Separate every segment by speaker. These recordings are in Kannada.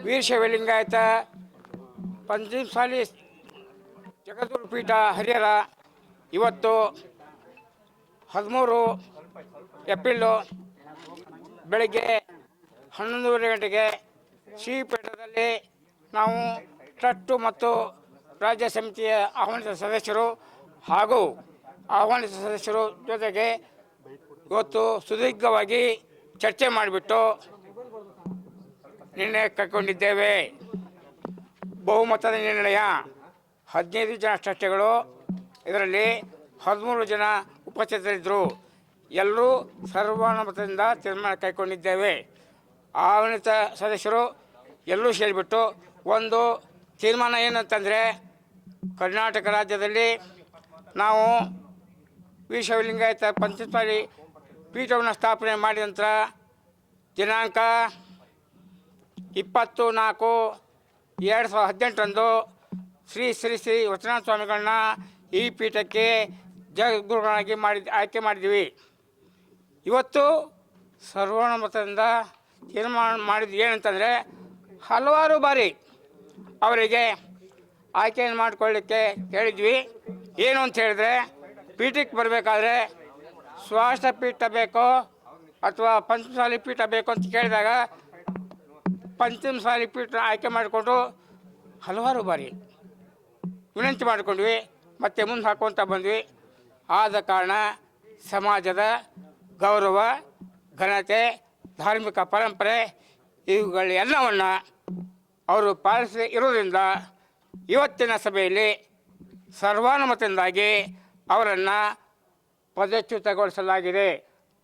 Speaker 1: ವೀರಶೈವ ಲಿಂಗಾಯತ ಪಂಚಮಸಾಲಿ ಜಗದ್ಗುರು ಪೀಠ ಹರಿಹರ ಇವತ್ತು 13 ಏಪ್ರಿಲು ಬೆಳಗ್ಗೆ 11:30 ಗಂಟೆಗೆ ಶ್ರೀಪೀಠದಲ್ಲಿ ನಾವು ಟ್ರಸ್ಟು ಮತ್ತು ರಾಜ್ಯ ಸಮಿತಿಯ ಆಹ್ವಾನಿತ ಸದಸ್ಯರು ಹಾಗೂ ಆಹ್ವಾನಿತ ಸದಸ್ಯರು ಜೊತೆಗೆ ಇವತ್ತು ಸುದೀರ್ಘವಾಗಿ ಚರ್ಚೆ ಮಾಡಿಬಿಟ್ಟು ನಿರ್ಣಯ ಕೈಗೊಂಡಿದ್ದೇವೆ. ಬಹುಮತದ ನಿರ್ಣಯ 15 ಜನ ಟ್ರಸ್ಟಿಗಳು, ಇದರಲ್ಲಿ 13 ಜನ ಉಪಸ್ಥಿತರಿದ್ದರು. ಎಲ್ಲರೂ ಸರ್ವಾನುಮತದಿಂದ ತೀರ್ಮಾನ ಕೈಗೊಂಡಿದ್ದೇವೆ. ಆಹ್ವಾನಿತ ಸದಸ್ಯರು ಎಲ್ಲರೂ ಸೇರಿಬಿಟ್ಟು ಒಂದು ತೀರ್ಮಾನ ಏನಂತಂದರೆ, ಕರ್ನಾಟಕ ರಾಜ್ಯದಲ್ಲಿ ನಾವು ವೀರಶೈವ ಲಿಂಗಾಯತ ಪಂಚಮಸಾಲಿ ಪೀಠವನ್ನು ಸ್ಥಾಪನೆ ಮಾಡಿದ ನಂತರ ದಿನಾಂಕ 20/4/2018 ಶ್ರೀ ಶ್ರೀ ಶ್ರೀ ವಚನಾಥ ಸ್ವಾಮಿಗಳನ್ನ ಈ ಪೀಠಕ್ಕೆ ಜಗದ್ಗುರುಗಳಾಗಿ ಆಯ್ಕೆ ಮಾಡಿದ್ದೀವಿ. ಇವತ್ತು ಸರ್ವಾನುಮತದಿಂದ ತೀರ್ಮಾನ ಮಾಡಿದ್ದು ಏನಂತಂದರೆ, ಹಲವಾರು ಬಾರಿ ಅವರಿಗೆ ಆಯ್ಕೆಯನ್ನು ಮಾಡಿಕೊಳ್ಳಿಕ್ಕೆ ಹೇಳಿದ್ವಿ. ಏನು ಅಂತ ಹೇಳಿದ್ರೆ, ಪೀಠಕ್ಕೆ ಬರಬೇಕಾದ್ರೆ ಸ್ವಾಷ್ಟ ಪೀಠ ಬೇಕೋ ಅಥವಾ ಪಂಚಮಸಾಲಿ ಪೀಠ ಬೇಕು ಅಂತ ಕೇಳಿದಾಗ ಪಂಚಮಸಾಲಿ ಪೀಠ ಆಯ್ಕೆ ಮಾಡಿಕೊಂಡು ಹಲವಾರು ಬಾರಿ ವಿನಂತಿ ಮಾಡಿಕೊಂಡ್ವಿ, ಮತ್ತೆ ಮುಂದೆ ಹಾಕ್ಕೊತ ಬಂದ್ವಿ. ಆದ ಕಾರಣ ಸಮಾಜದ ಗೌರವ, ಘನತೆ, ಧಾರ್ಮಿಕ ಪರಂಪರೆ ಇವುಗಳೆಲ್ಲವನ್ನು ಅವರು ಪಾಲಿಸಿ ಇರೋದ್ರಿಂದ ಇವತ್ತಿನ ಸಭೆಯಲ್ಲಿ ಸರ್ವಾನುಮತದಿಂದಾಗಿ ಅವರನ್ನು ಪದಚ್ಯುತಗೊಳಿಸಲಾಗಿದೆ.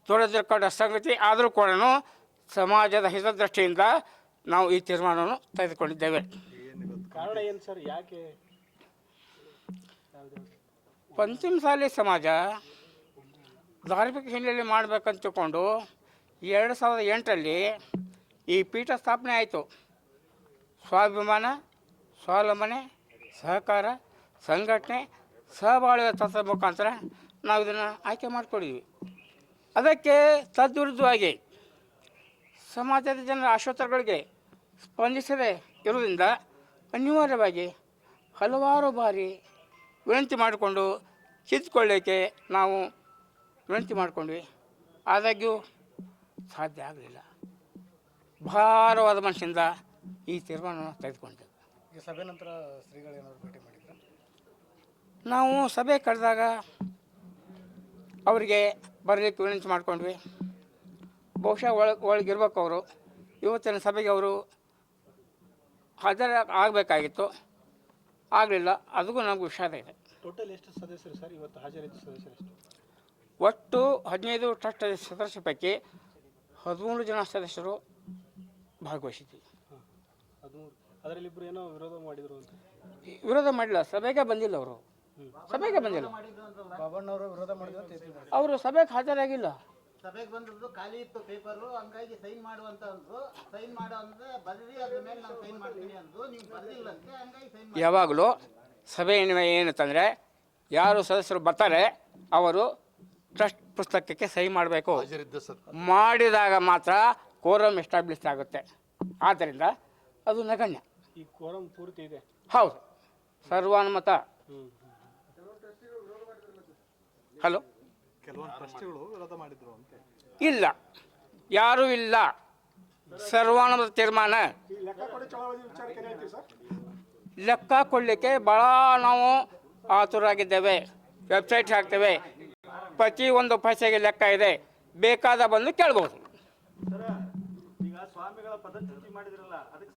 Speaker 1: ದುರದೃಷ್ಟಕರ ಸಂಗತಿ ಆದರೂ ಕೂಡ ಸಮಾಜದ ಹಿತದೃಷ್ಟಿಯಿಂದ ನಾವು ಈ ತೀರ್ಮಾನವನ್ನು ತೆಗೆದುಕೊಂಡಿದ್ದೇವೆ.
Speaker 2: ಕಾರಣ ಏನು ಸರ್, ಯಾಕೆ?
Speaker 1: ಪಂಚಮಸಾಲಿ ಸಮಾಜ ಧಾರ್ಮಿಕ ಹಿನ್ನೆಲೆ ಮಾಡಬೇಕಂತ ತಿಳ್ಕೊಂಡು 2008ರಲ್ಲಿ ಈ ಪೀಠ ಸ್ಥಾಪನೆ ಆಯಿತು. ಸ್ವಾಭಿಮಾನ, ಸ್ವಾವಲಂಬನೆ, ಸಹಕಾರ, ಸಂಘಟನೆ, ಸಹಬಾಳ್ವೆ ತತ್ವದ ಮುಖಾಂತರ ನಾವು ಇದನ್ನು ಆಯ್ಕೆ ಮಾಡಿಕೊಂಡಿದ್ವಿ. ಅದಕ್ಕೆ ತದ್ವಿರುದ್ಧವಾಗಿ ಸಮಾಜದ ಜನರ ಆಶೋತ್ತರಗಳಿಗೆ ಸ್ಪಂದಿಸದೆ ಇರುವುದರಿಂದ ಅನಿವಾರ್ಯವಾಗಿ ಹಲವಾರು ಬಾರಿ ವಿನಂತಿ ಮಾಡಿಕೊಂಡು ಕಿತ್ತುಕೊಳ್ಳೋಕ್ಕೆ ನಾವು ವಿನಂತಿ ಮಾಡಿಕೊಂಡ್ವಿ. ಆದಾಗ್ಯೂ ಸಾಧ್ಯ ಆಗಲಿಲ್ಲ. ಭಾರವಾದ ಮನಸ್ಸಿಂದ ಈ ತೀರ್ಮಾನವನ್ನು ತೆಗೆದುಕೊಂಡಿದ್ದೇವೆ.
Speaker 2: ಈ ಸಭೆ ನಂತರ ಶ್ರೀಗಳೇನಾದ್ರು ಭೇಟಿ ಮಾಡಿದ್ರು?
Speaker 1: ನಾವು ಸಭೆ ಕರೆದಾಗ ಅವರಿಗೆ ಬರಲಿಕ್ಕೆ ವಿನಂತಿ ಮಾಡ್ಕೊಂಡ್ವಿ. ಬಹುಶಃ ಒಳಗಿರ್ಬೇಕು ಅವರು. ಇವತ್ತಿನ ಸಭೆಗೆ ಅವರು ಆಗಬೇಕಾಗಿತ್ತು, ಆಗಲಿಲ್ಲ. ಅದಕ್ಕೂ ನಮಗೂ ವಿಷಾದ ಇದೆ.
Speaker 2: ಟೋಟಲ್ ಎಷ್ಟು ಸದಸ್ಯರು ಸರ್ ಇವತ್ತು ಹಾಜರಿದ್ದ ಸದಸ್ಯರು ಎಷ್ಟು?
Speaker 1: ಒಟ್ಟು 15 ಟ್ರಸ್ಟ್ ಸದಸ್ಯರ ಪೈಕಿ 13 ಜನ ಸದಸ್ಯರು ಭಾಗವಹಿಸಿದ್ವಿ.
Speaker 2: 13. ಅದರಲ್ಲಿ ಇಬ್ಬರು ಏನೋ ವಿರೋಧ ಮಾಡಿದರು ಅಂತ?
Speaker 1: ವಿರೋಧ ಮಾಡಿಲ್ಲ, ಸಭೆಗೆ ಬಂದಿಲ್ಲ ಅವರು. ಸಭೆಗೆ ಬಂದಿಲ್ಲ.
Speaker 2: ಬಾಬಣ್ಣವರು ವಿರೋಧ ಮಾಡಿದ್ರು.
Speaker 1: ಅವರು ಸಭೆಗೆ ಹಾಜರಾಗಿಲ್ಲ.
Speaker 3: ಸಭೆಗೆ ಬಂದದ್ದು ಖಾಲಿ ಇತ್ತು ಪೇಪರು, ಹಂಗಾಗಿ ಸೈನ್ ಮಾಡುವಂತ ಅಂದ್ರು. ಸೈನ್ ಮಾಡೋ ಅಂದ್ರೆ ಬರೀ ಅದ್ರ ಮೇಲೆ ನಾನು ಸೈನ್ ಮಾಡ್ತೀನಿ ಅಂದ್ರು. ನೀವು ಬರಲಿಲ್ಲಂತೆ, ಹಂಗಾಗಿ ಸೈನ್ ಮಾಡಿ.
Speaker 1: ಯಾವಾಗಲೂ ಸಭೆ ಏನಂತಂದರೆ, ಯಾರು ಸದಸ್ಯರು ಬರ್ತಾರೆ ಅವರು ಟ್ರಸ್ಟ್ ಪುಸ್ತಕಕ್ಕೆ ಸಹಿ ಮಾಡಬೇಕು. ಮಾಡಿದಾಗ ಮಾತ್ರ ಕೋರಮ್ ಎಸ್ಟಾಬ್ಲಿಷ್ ಆಗುತ್ತೆ. ಆದ್ದರಿಂದ ಅದು ನಗಣ್ಯ.
Speaker 2: ಈ ಕೋರಮ್ ಪೂರ್ತಿ ಇದೆ?
Speaker 1: ಹೌದು, ಸರ್ವಾನುಮತ. ಹಲೋ,
Speaker 2: ಕೆಲವೊಂದು ಟ್ರಸ್ಟಿಗಳು ವಿರೋಧ ಮಾಡಿದ್ರು ಅಂತ?
Speaker 1: ಇಲ್ಲ, ಯಾರೂ ಇಲ್ಲ. ಸರ್ವಾನುಮತ ತೀರ್ಮಾನ. ಲೆಕ್ಕ ಕೊಡಲಿಕ್ಕೆ ಭಾಳ ನಾವು ಆತುರಾಗಿದ್ದೇವೆ. ವೆಬ್ಸೈಟ್ ಹಾಕ್ತೇವೆ, ಪ್ರತಿಯೊಂದು ಪೈಸೆಗೆ ಲೆಕ್ಕ ಇದೆ. ಬೇಕಾದ ಬಂದು ಕೇಳ್ಬೋದು.
Speaker 2: ಈಗ ಸ್ವಾಮಿಗಳ ಪದಚ್ಯುತಿ ಮಾಡಿದ್ರಲ್ಲ, ಅದಕ್ಕೆ